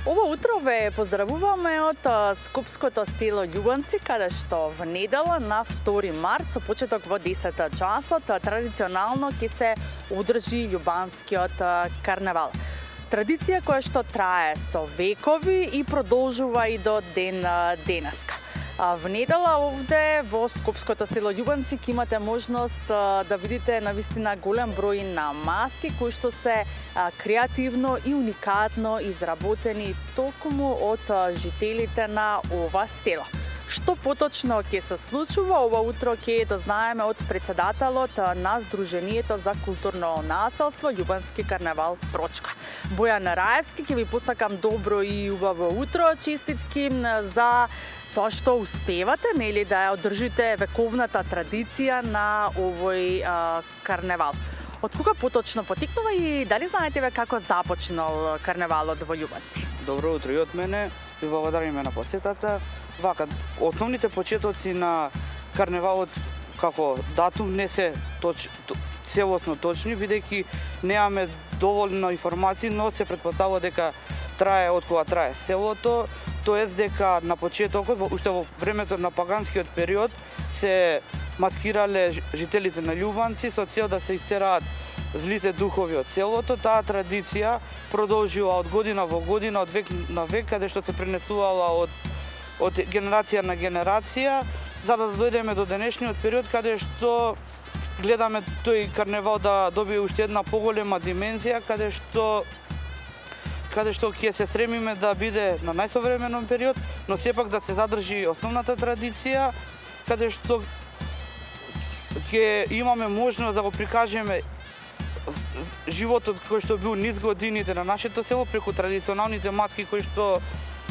Ово утро ве поздравуваме од Скопското село Љубанци, каде што во недела на 2 март со почеток во 10 часот традиционално ќе се одржи љубанскиот карнавал. Традиција која што трае со векови и продолжува и до ден денеска. Во недела овде во Скопското село Љубанци ќе имате можност да видите навистина голем број на маски кои што се креативно и уникатно изработени токму од жителите на ова село. Што поточно ќе се случува ова утро ќе дознаеме од председателот на Сдруженијето за културно наследство Љубански карнавал Прочка. Бојан Раевски, ќе ви посакам добро и убаво утро, честитки за тоа што успевате, нели, да ја одржите вековната традиција на овој карнавал. Од кога поточно потекнува и дали знаете ве како започнал карнавалот во Љубанци? Добро утро и од мене, ви благодариме на посетата. Вака, основните почетоци на карнавалот како датум не се целосно точни, бидејќи немаме доволно информации, но се претпоставува дека трае од кога трае селото, тоест дека на почетокот, уште во времето на паганскиот период, се маскирале жителите на Љубанци со цел да се истераат злите духови од селото. Таа традиција продолжува од година во година, од век на век, каде што се пренесувала од генерација на генерација, за да дојдеме до денешниот период, каде што гледаме тој карневал да добие уште една поголема димензија, каде што ќе се стремиме да биде на најсовременом период, но сепак да се задржи основната традиција, каде што ќе имаме можност да го прикажеме животот кој што бил низ годините на нашето село преку традиционалните маски кои што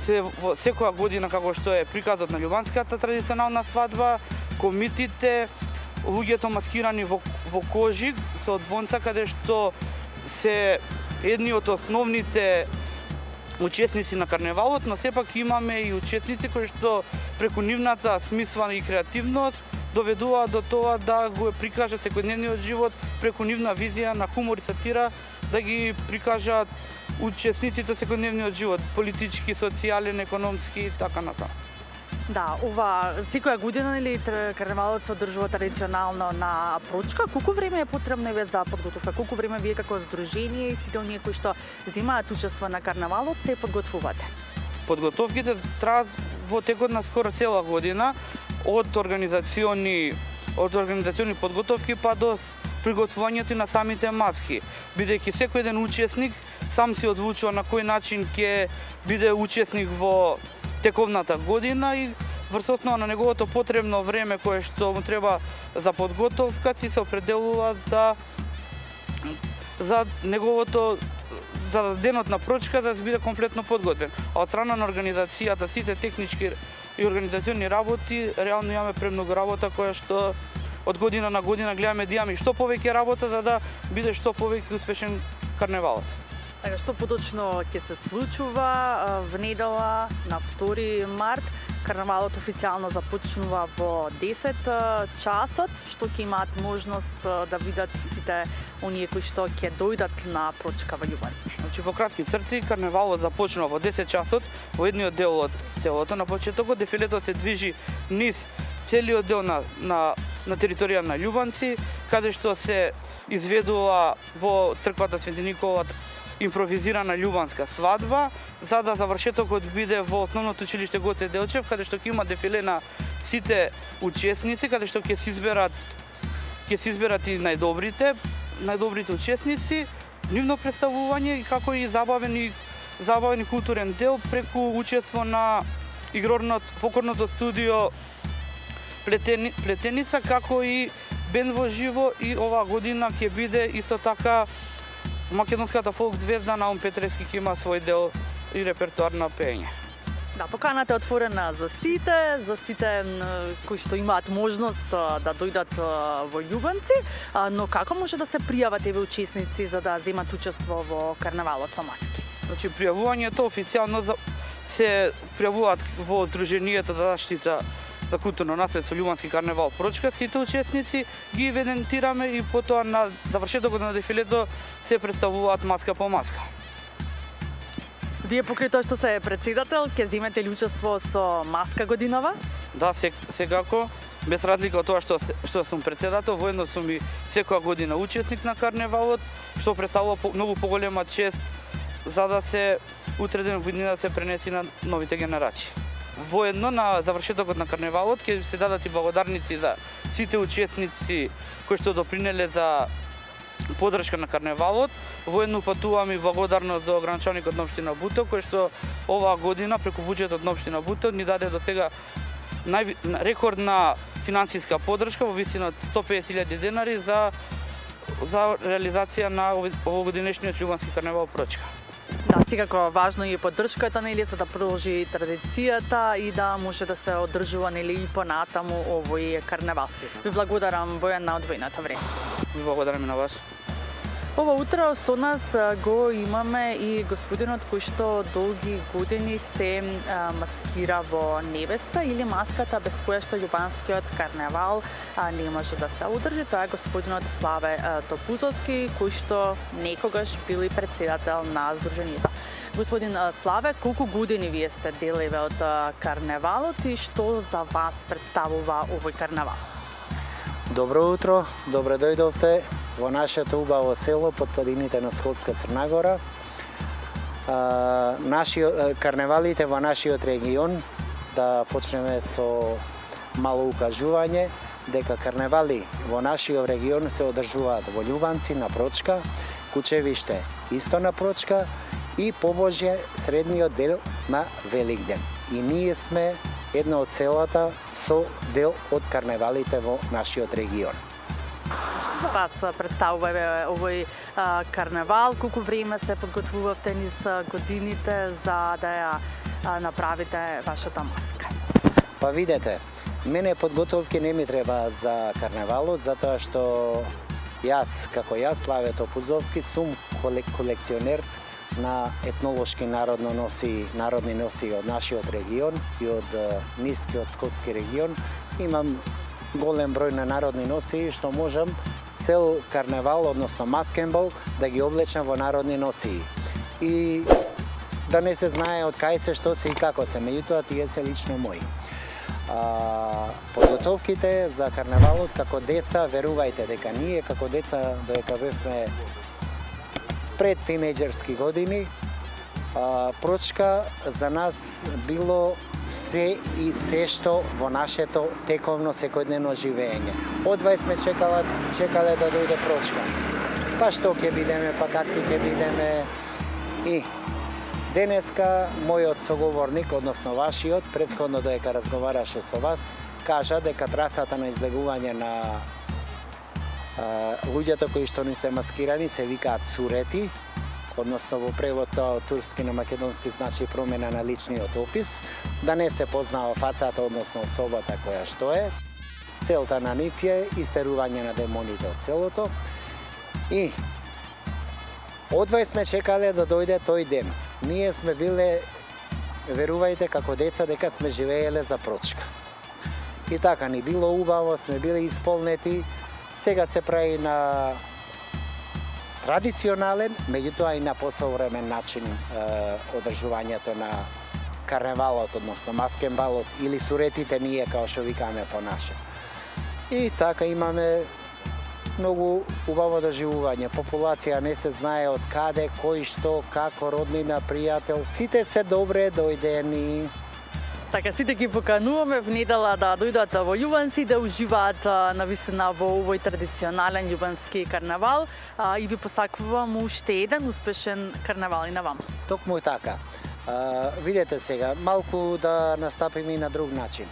се во секоја година како што е приказот на љубанската традиционална свадба, комитите, луѓето маскирани во кожи со двонца, каде што се едни од основните учесници на карневалот, но сепак имаме и учесници кои што преку нивната смисла и креативност доведуваат до тоа да го прикажат секојдневниот живот преку нивна визија на хумор и сатира, да ги прикажат учесниците секојдневниот живот, политички, социјален, економски и така натаму. Да, ова секоја година нели карнавалот се одржува традиционално на Прочка. Колку време е потребно еве за подготовка? Колку време вие како здружение и сите оние кои што земаат учество на карнавалот се подготвувате? Подготовките траат во текот на скоро цела година, од организациони подготовки па до приготвувањето на самите маски, бидејќи секој еден учесник сам си одлучува на кој начин ќе биде учесник во тековната година и врз основа на неговото потребно време кое што му треба за подготовка си се определуваат за денот на Прочка да биде комплетно подготвен. А од страна на организацијата, сите технички и организациони работи, реално имаме премногу работа која што од година на година гледаме да имаме што повеќе работа за да биде што повеќе успешен карневалот. Така, што поточно ќе се случува во недела на 2 март? Карнавалот официјално започнува во 10 часот, што ќе имаат можност да видат сите оние кои што ќе дојдат на Прочка во Љубанци. Значи, во кратки црти, карнавалот започнува во 10 часот во едниот дел од селото. На почетокот дефилето се движи низ целиот дел на територија на Љубанци, каде што се изведува во црквата Свети Никола импровизирана љубанска свадба, за да завршетокот биде во основното училиште Гоце Делчев, каде што ќе има дефиле на сите учесници, каде што ќе се изберат и најдобрите учесници, нивно представување и како и забавен културен дел преку учество на фолклорното студио Плетеница, како и бенд во живо, и оваа година ќе биде исто така македонската фолк звезда Наум Петрески ќе има свој дел и репертоар на пење. Да, поканата е отворена за сите кои што имаат можност да дојдат во Љубанци, но како може да се пријават еве учесници за да земат учество во карнавалот со маски? Значи, пријавувањето официјално се пријавуваат во Сдруженијето за заштита на културно наследство Љубански карневал Прочка. Сите учесници ги евидентираме и потоа на завршетокот на дефилето се представуваат маска по маска. Вие покрај тоа што се председател, ќе земете ли учество со маска годинова? Да, секако, без разлика од тоа што сум председател, воедно сум и секоја година учесник на карневалот, што представува многу поголема чест за да се утре ден во иднина да се пренеси на новите генерации. Воедно на завршетокот на карневалот ќе се дадат и благодарници за сите учесници кои што допринеле за поддршка на карневалот. Воедно упатуваме и благодарност до гранчаникот на општина Бутел, кој што оваа година преку буџетот на општина Бутел ни даде до сега рекордна финансиска поддршка во висина од 150.000 денари за реализација на овогодинешниот љубански карневал Прочка. Да, секако важно е поддршката, нели, за да продолжи традицијата и да може да се одржува, нели, и понатаму овој карневал. Ви благодарам, Бојан, на одвоеното време. Ви благодарам и на вас. Ова утро со нас го имаме и господинот кој што долги години се маскира во невеста или маската без која што љубанскиот карневал не може да се одржи. Тоа е господинот Славе Топузовски, кој што некогаш бил и председател на Сдруженијето. Господин Славе, колку години вие сте делеве од карневалот и што за вас представува овој карневал? Добро утро, добро дојдовте во нашето убаво село под падините на Скопска Црна Гора. Карневалите во нашиот регион, да почнеме со мало укажување дека карневали во нашиот регион се одржуваат во Љубанци на Прочка, Кучевиште исто на Прочка и Побожје средниот дел на Великден. И ние сме една од селата со дел од карневалите во нашиот регион. Вас представува овој карневал, колку време се подготвувавте низ годините за да ја направите вашата маска? Па видете, мене подготовки не ми требаат за карневалот, затоа што Славе Топузовски, сум колекционер на етнолошки народни носи од нашиот регион и од нискиот скопски регион. Имам голем број на народни носи што можам цел карневал, односно маскенбал, да ги облечам во народни носи. И да не се знае од кај се, што се и како се, меѓутоа тие се лично мои. Подготовките за карневалот како деца, верувајте дека ние како деца додека бевме пред тинејџерски години, Прочка за нас било се и се што во нашето тековно секојдневно живење. Одвај сме чекале да дојде Прочка. Па што ќе бидеме, па какви ќе бидеме. И денеска мојот соговорник, односно вашиот, претходно додека разговараше со вас, кажа дека трасата на излегување на луѓето кои што ни се маскирани се викаат сурети, односно во превод тоа од турски на македонски значи промена на личниот опис, да не се познава фацата, односно особата која што е. Целта на нив е истерување на демоните од селото и одвај сме чекале да дојде тој ден. Ние сме биле, верувајте, како деца дека сме живееле за Прочка. И така ни било убаво, сме биле исполнети. Сега се прави на традиционален, меѓутоа и на посовремен начин одржувањето на карневалот, односно маскенбалот или суретите ние, као што викаме по наше. И така имаме многу убаво доживување. Популација не се знае од каде, кој што, како, роднина, пријател. Сите се добре дојдени. Така, сите ги покануваме в недела да дојдат во Љубанци, да уживаат навистина во овој традиционален љубански карневал и ви посакувам уште еден успешен карневал и на вам. Токму така. Видете сега, малку да настапиме и на друг начин.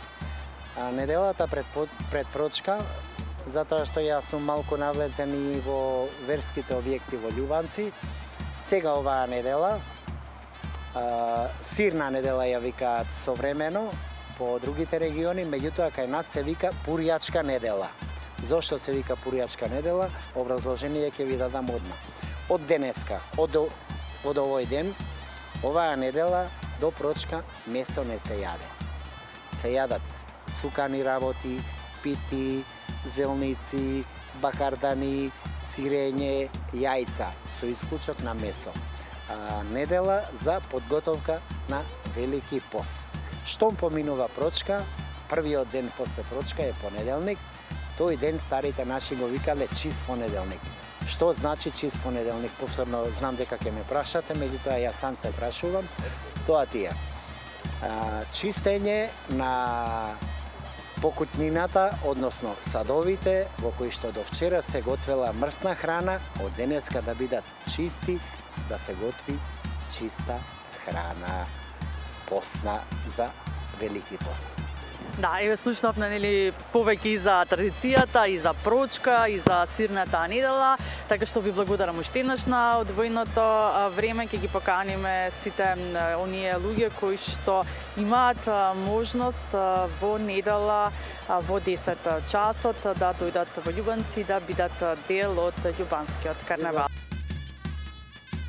Неделата пред Прочка, затоа што јас сум малку навлезен и во верските објекти во Љубанци, сега оваа недела, сирна недела ја викаат современо по другите региони, меѓутоа кај нас се вика пуријачка недела. Зошто се вика пуријачка недела? Образложение ќе ви дадам одма. Од денеска, од овој ден, оваа недела до Прочка месо не се јаде. Се јадат сукани работи, пити, зелници, бакардани, сирење, јајца, со исклучок на месо. недела за подготовка на Велики пост. Штом поминува прочка, првиот ден после прочка е понеделник, тој ден старите наши го викале чист понеделник. Што значи чист понеделник? Повторно знам дека ќе ме прашате, меѓутоа ја сам се прашувам, тоа ти е. Чистење на покутнината, односно садовите, во кои што до вчера се готвела мрсна храна, од денеска да бидат чисти, да се готви чиста храна, постна за Велики пост. Да, еве слушнавме нели повеќе и за традицијата, и за прочка, и за сирната недела, така што ви благодарам уште еднаш на одвоеното време. Ќе ги поканиме сите оние луѓе кои што имаат можност во недела во 10 часот да дојдат во Љубанци да бидат дел од љубанскиот карневал.